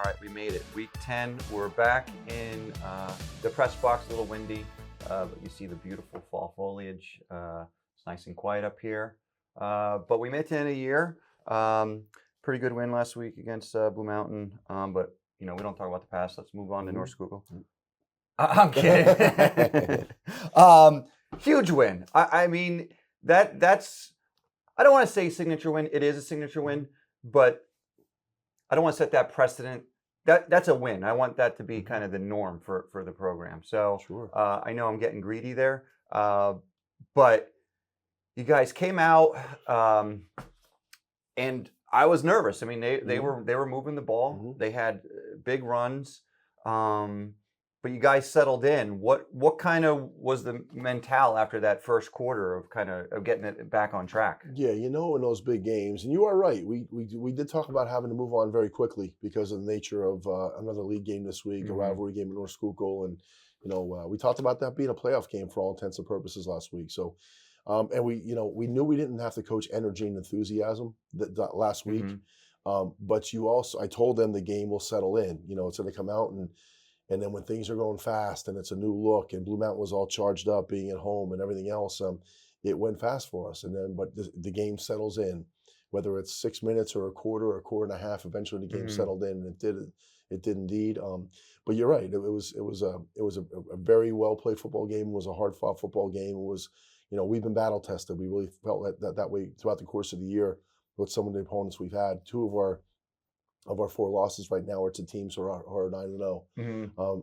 All right, we made it. Week 10, we're back in the press box, a little windy, but you see the beautiful fall foliage. It's nice and quiet up here. But we made it to the end of the year. Pretty good win last week against Blue Mountain. But, we don't talk about the past. Let's move on to North Schuylkill. I'm kidding. Huge win. I mean, that's, I don't want to say signature win. It is a signature win, but I don't want to set that precedent. That's a win. I want that to be kind of the norm for the program. So Sure. I know I'm getting greedy there, but you guys came out, and I was nervous. I mean, they were moving the ball. Mm-hmm. They had big runs, but you guys settled in. What kind of was the mental after that first quarter of kind of getting it back on track? Yeah, in those big games, and you are right. We did talk about having to move on very quickly because of the nature of another league game this week, a rivalry game at North Schuylkill, and we talked about that being a playoff game for all intents and purposes last week. So, and we knew we didn't have to coach energy and enthusiasm that last week, but I told them the game will settle in. It's going to come out and then when things are going fast and it's a new look and Blue Mountain was all charged up being at home and everything else, it went fast for us. And then, but the game settles in, whether it's 6 minutes or a quarter and a half. Eventually, the game settled in, and it did indeed. But you're right. It was a very well played football game. It was a hard fought football game. It was, we've been battle tested. We really felt that way throughout the course of the year with some of the opponents we've had. Two of our 4 losses right now are to teams who are 9-0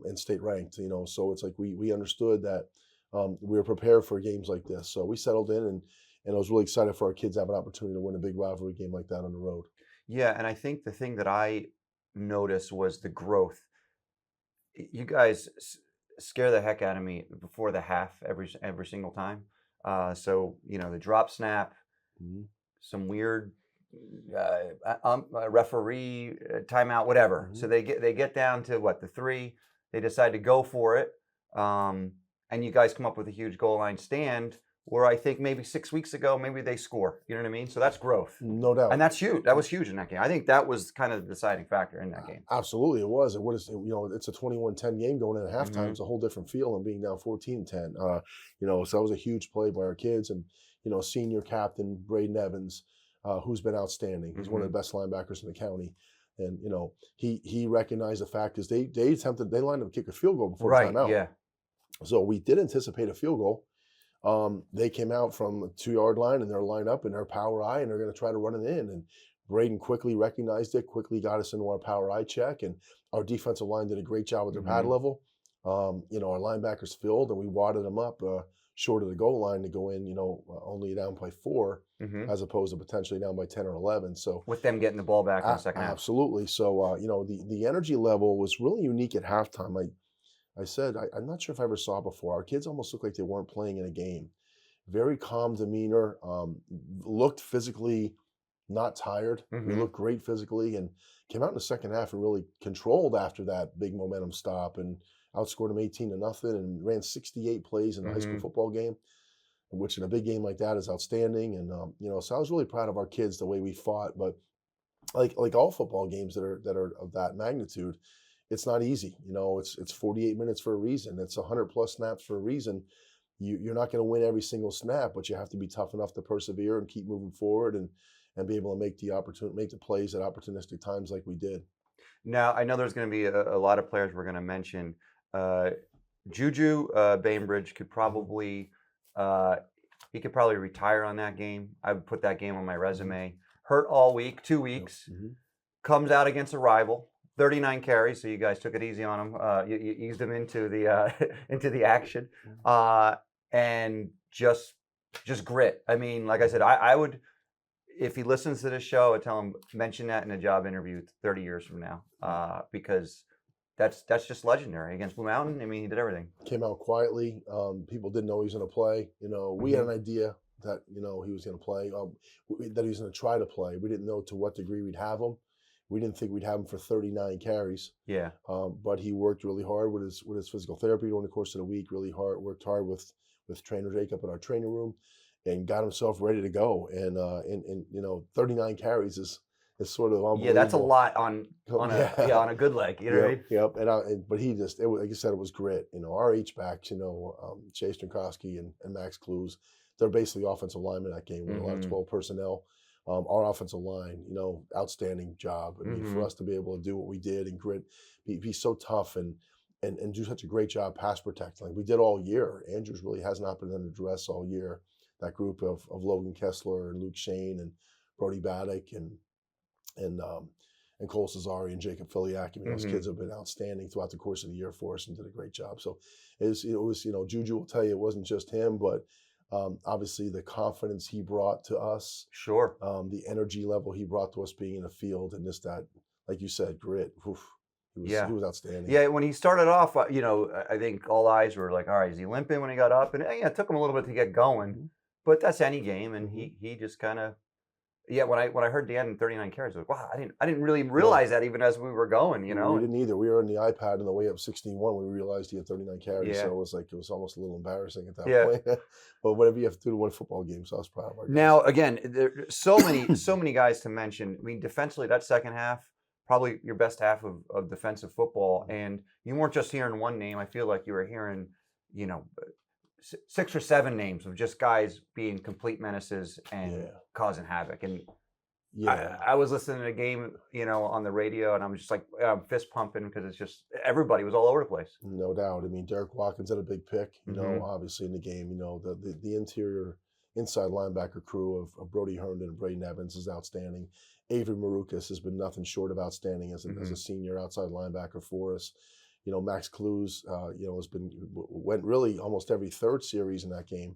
and state ranked. So it's like we understood that we were prepared for games like this. So we settled in, and I was really excited for our kids to have an opportunity to win a big rivalry game like that on the road. Yeah, and I think the thing that I noticed was the growth. You guys scare the heck out of me before the half every single time. So the drop snap, some weird referee timeout, whatever. So they get down to the 3. They decide to go for it, and you guys come up with a huge goal line stand. Where I think maybe 6 weeks ago, maybe they score. You know what I mean? So that's growth, no doubt, and that's huge. That was huge in that game. I think that was kind of the deciding factor in that game. Absolutely, it was. It's a 21-10 game going in at halftime. It's a whole different feel than being down 14-10. So that was a huge play by our kids, and senior captain Braden Evans, who's been outstanding. He's one of the best linebackers in the county. And, he recognized the fact because they lined up to kick a field goal before timeout. Yeah. So we did anticipate a field goal. They came out from the 2-yard line and they're lined up in their power eye and they're going to try to run it in. And Braden quickly recognized it, quickly got us into our power eye check. And our defensive line did a great job with their pad level. Our linebackers filled and we wadded them up short of the goal line to go in, only down by 4 as opposed to potentially down by 10 or 11. So with them getting the ball back in the second half. Absolutely. So, the energy level was really unique at halftime. I said, I'm not sure if I ever saw it before. Our kids almost looked like they weren't playing in a game. Very calm demeanor, looked physically not tired. We looked great physically and came out in the second half and really controlled after that big momentum stop and outscored them 18-0 and ran 68 plays in a high school football game, which in a big game like that is outstanding. And, so I was really proud of our kids, the way we fought. But like all football games that are of that magnitude, it's not easy. It's 48 minutes for a reason. It's 100+ snaps for a reason. You're not going to win every single snap, but you have to be tough enough to persevere and keep moving forward and be able to make the plays at opportunistic times like we did. Now, I know there's going to be a lot of players we're going to mention. Juju Bainbridge could probably retire on that game. I would put that game on my resume. Hurt all week, 2 weeks, comes out against a rival. 39 carries, so you guys took it easy on him. You eased him into the action, and just grit. I mean, like I said, I would, if he listens to this show, I'd tell him mention that in a job interview 30 years from now, because that's just legendary against Blue Mountain. I mean, he did everything. Came out quietly. People didn't know he was going to play. We had an idea that he was going to play, that he was going to try to play. We didn't know to what degree we'd have him. We didn't think we'd have him for 39 carries. Yeah. But he worked really hard with his physical therapy during the course of the week. Worked hard with trainer Jacob in our training room, and got himself ready to go. And 39 carries is It's sort of unbelievable. Yeah, that's a lot on a good leg. You know what I mean? Yep. But he just, like you said, it was grit. Our H backs, Chase Trinkowski and Max Clues, they're basically offensive linemen that game. With a lot of 12 personnel. Our offensive line, outstanding job. I mean, for us to be able to do what we did and grit, be so tough and do such a great job pass protecting, like we did all year. Andrews really has not been under duress all year. That group of Logan Kessler and Luke Shane and Brody Baddock and Cole Cesari and Jacob Filiak. I mean, those kids have been outstanding throughout the course of the year for us and did a great job. So it was Juju will tell you it wasn't just him, but obviously the confidence he brought to us, Sure, the energy level he brought to us being in the field, and just that, like you said, grit. Oof, he was outstanding. Yeah, when he started off, I think all eyes were like, all right, is he limping when he got up? And it took him a little bit to get going, but that's any game, and he just kind of. Yeah, when I heard Dan 39 carries, I was like, wow, I didn't really realize that even as we were going, We didn't either. We were on the iPad on the way up 16-1. We realized he had 39 carries, so it was almost a little embarrassing at that point. But whatever you have to do to win a football game, so I was proud of our guys. Now, again, there's so many guys to mention. I mean, defensively, that second half, probably your best half of defensive football, and you weren't just hearing one name. I feel like you were hearing, 6 or 7 names of just guys being complete menaces and causing havoc. And I was listening to the game, on the radio, and I'm just like fist pumping because it's just everybody was all over the place. No doubt. I mean, Derek Watkins had a big pick, obviously in the game. The interior inside linebacker crew of Brody Herndon and Braden Evans is outstanding. Avery Marukas has been nothing short of outstanding as a senior outside linebacker for us. Max Clues, went really almost every third series in that game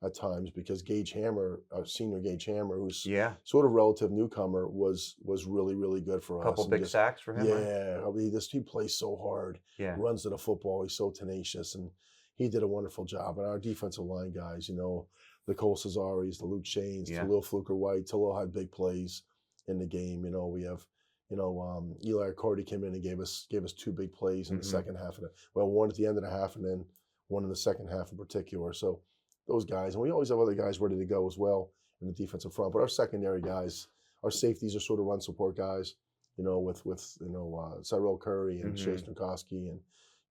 at times because Gage Hammer, senior Gage Hammer, who's sort of relative newcomer, was really, really good for us. Couple big sacks for him. Yeah, right? He plays so hard. Yeah, runs to the football. He's so tenacious, and he did a wonderful job. And our defensive line guys, the Cole Cesaris, the Luke Shanes, Talil Fluker White. Talil had big plays in the game. We have. Eli Cardi came in and gave us 2 big plays in the second half. One at the end of the half and then one in the second half in particular. So those guys, and we always have other guys ready to go as well in the defensive front. But our secondary guys, our safeties are sort of run support guys, with Cyril Curry and Chase Trinkowski. And,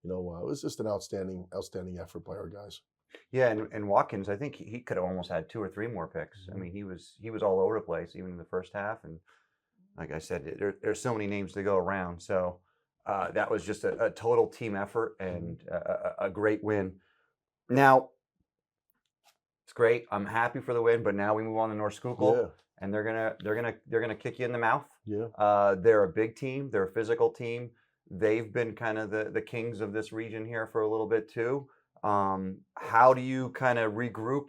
it was just an outstanding effort by our guys. Yeah, and Watkins, I think he could have almost had 2 or 3 more picks. I mean, he was all over the place, even in the first half. And like I said, there's so many names to go around. So that was just a total team effort and a great win. Now, it's great. I'm happy for the win, but now we move on to North Schuylkill, and they're gonna kick you in the mouth. Yeah. They're a big team. They're a physical team. They've been kind of the kings of this region here for a little bit too. How do you kind of regroup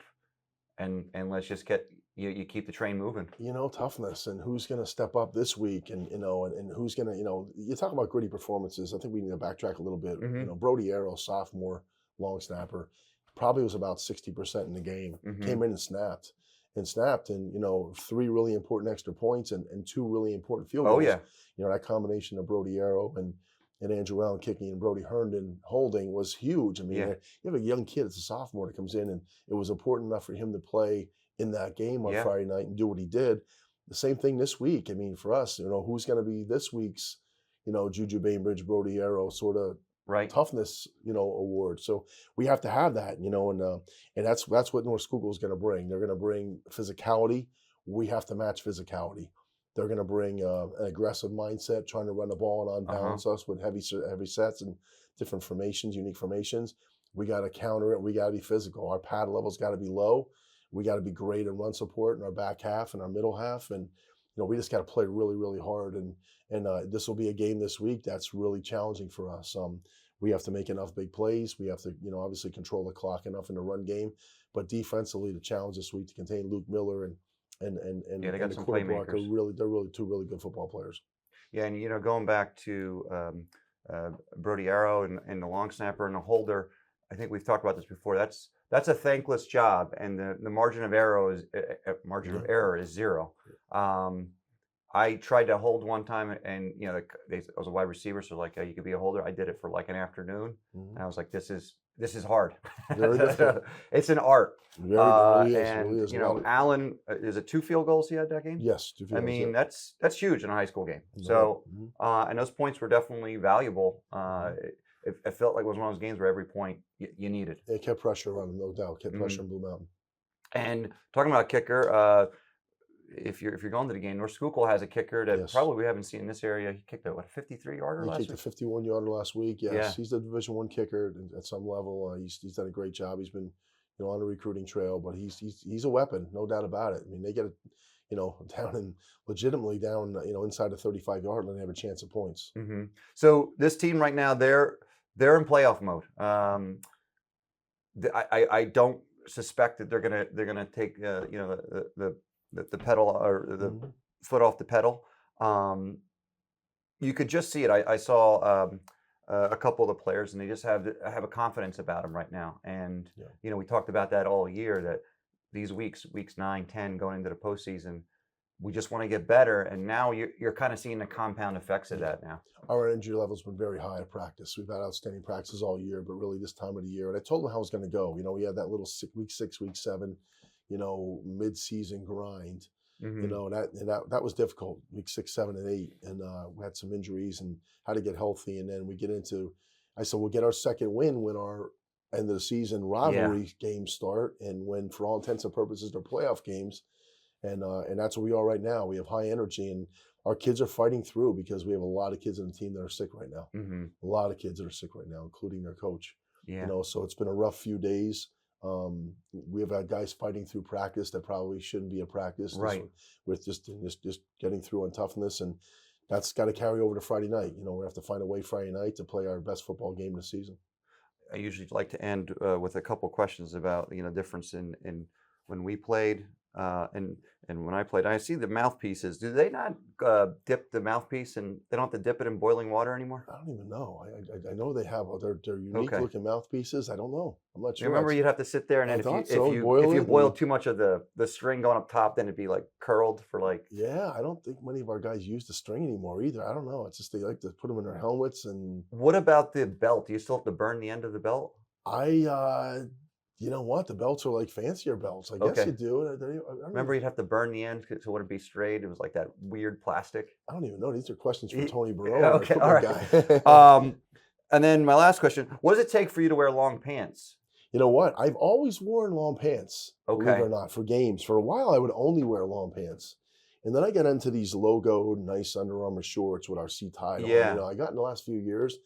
and let's just get you keep the train moving? Toughness and who's going to step up this week, and who's going to you talk about gritty performances. I think we need to backtrack a little bit. Brody Arrow, sophomore long snapper, probably was about 60% in the game. Came in and snapped, and 3 really important extra points and 2 really important field goals. That combination of Brody Arrow and Andrew Allen kicking and Brody Herndon holding was huge. I mean, you have a young kid, it's a sophomore that comes in, and it was important enough for him to play in that game on Friday night and do what he did. The same thing this week. I mean, for us, who's going to be this week's, Juju Bainbridge, Brody Arrow sort of toughness, award. So we have to have that, and that's what North Schuylkill is going to bring. They're going to bring physicality. We have to match physicality. They're going to bring an aggressive mindset, trying to run the ball and unbalance us with heavy sets and different formations, unique formations. We got to counter it. We got to be physical. Our pad level's got to be low. We got to be great in run support in our back half and our middle half, and we just got to play really, really hard. And this will be a game this week that's really challenging for us. We have to make enough big plays. We have to, obviously control the clock enough in the run game, but defensively, the challenge this week to contain Luke Miller and they got some quarterback playmakers. They're really 2 really good football players. Yeah, and going back to Brody Arrow and the long snapper and the holder, I think we've talked about this before. That's a thankless job, and the margin of error is 0. I tried to hold one time, and I was a wide receiver, so like you could be a holder. I did it for like an afternoon, and I was like, this is this is hard. Very difficult. It's an art. Very, it really is. It And really is. you know, Allen, is it 2 field goals he had that game? Yes, 2 I field goals, mean, yeah. that's huge in a high school game. No So, doubt. and those points were definitely valuable. It felt like it was one of those games where every point you needed. It kept pressure on him, no doubt. Kept pressure on Blue Mountain. And talking about kicker, if you're going to the game, North Schuylkill has a kicker that Yes. probably we haven't seen in this area. He kicked a 53-yarder He last kicked week. a 51-yarder last week. Yes, Yeah. he's the Division I kicker at some level. He's done a great job. He's been, you know, on the recruiting trail, but he's a weapon, no doubt about it. I mean, they get it, you know, legitimately down, you know, inside the 35-yard line, they have a chance of points. So this team right now, they're in playoff mode. I don't suspect that they're gonna take you know, the pedal or the foot off the pedal. You could just see it. I saw a couple of the players, and they just have a confidence about them right now. And you know, we talked about that all year, that these weeks 9, 10 going into the postseason, we just want to get better. And now you're kind of seeing the compound effects of that now. Our energy level's been very high at practice. We've had outstanding practices all year, but really this time of the year, and I told them how it was going to go. You know, we had that little week 6, week 7, you know, mid-season grind. You know, and that was difficult. Week 6, 7, and 8, and we had some injuries and had to get healthy. And then we get into, I said, we'll get our second win when our end of the season rivalry games start, and when, for all intents and purposes, they're playoff games. And that's where we are right now. We have high energy, and our kids are fighting through, because we have a lot of kids on the team that are sick right now. A lot of kids that are sick right now, including their coach. You know, so it's been a rough few days. We have had guys fighting through practice that probably shouldn't be a practice, right? With just getting through on toughness, and that's got to carry over to Friday night. You know, we have to find a way Friday night to play our best football game of the season. I usually like to end with a couple questions about, you know, difference in when we played and when I played. I see the mouthpieces. Do they not dip the mouthpiece, and they don't have to dip it in boiling water anymore? I don't even know. I know they have their unique looking mouthpieces. I don't know. I'm not sure. You remember you'd have to sit there, and then if you boiled too much of the string going up top, then it'd be like curled for like. Yeah, I don't think many of our guys use the string anymore either. I don't know. It's just they like to put them in their helmets. And what about the belt? Do you still have to burn the end of the belt? You know what? The belts are like fancier belts. I guess you do. I remember you'd have to burn the end so it wouldn't be straight. It was like that weird plastic. I don't even know. These are questions for Tony Barone. Okay, all right. And then my last question: what does it take for you to wear long pants? You know what? I've always worn long pants. Believe it or not, for games. For a while, I would only wear long pants, and then I got into these logoed, nice Under Armour shorts with our C tie. Yeah. You know, I got in the last few years.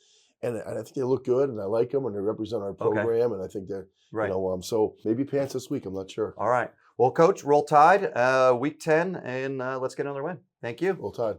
And I think they look good, and I like them, and they represent our program, and I think they're, you know, so maybe pants this week. I'm not sure. All right. Well, Coach, roll Tide, week 10, and let's get another win. Thank you. Roll Tide.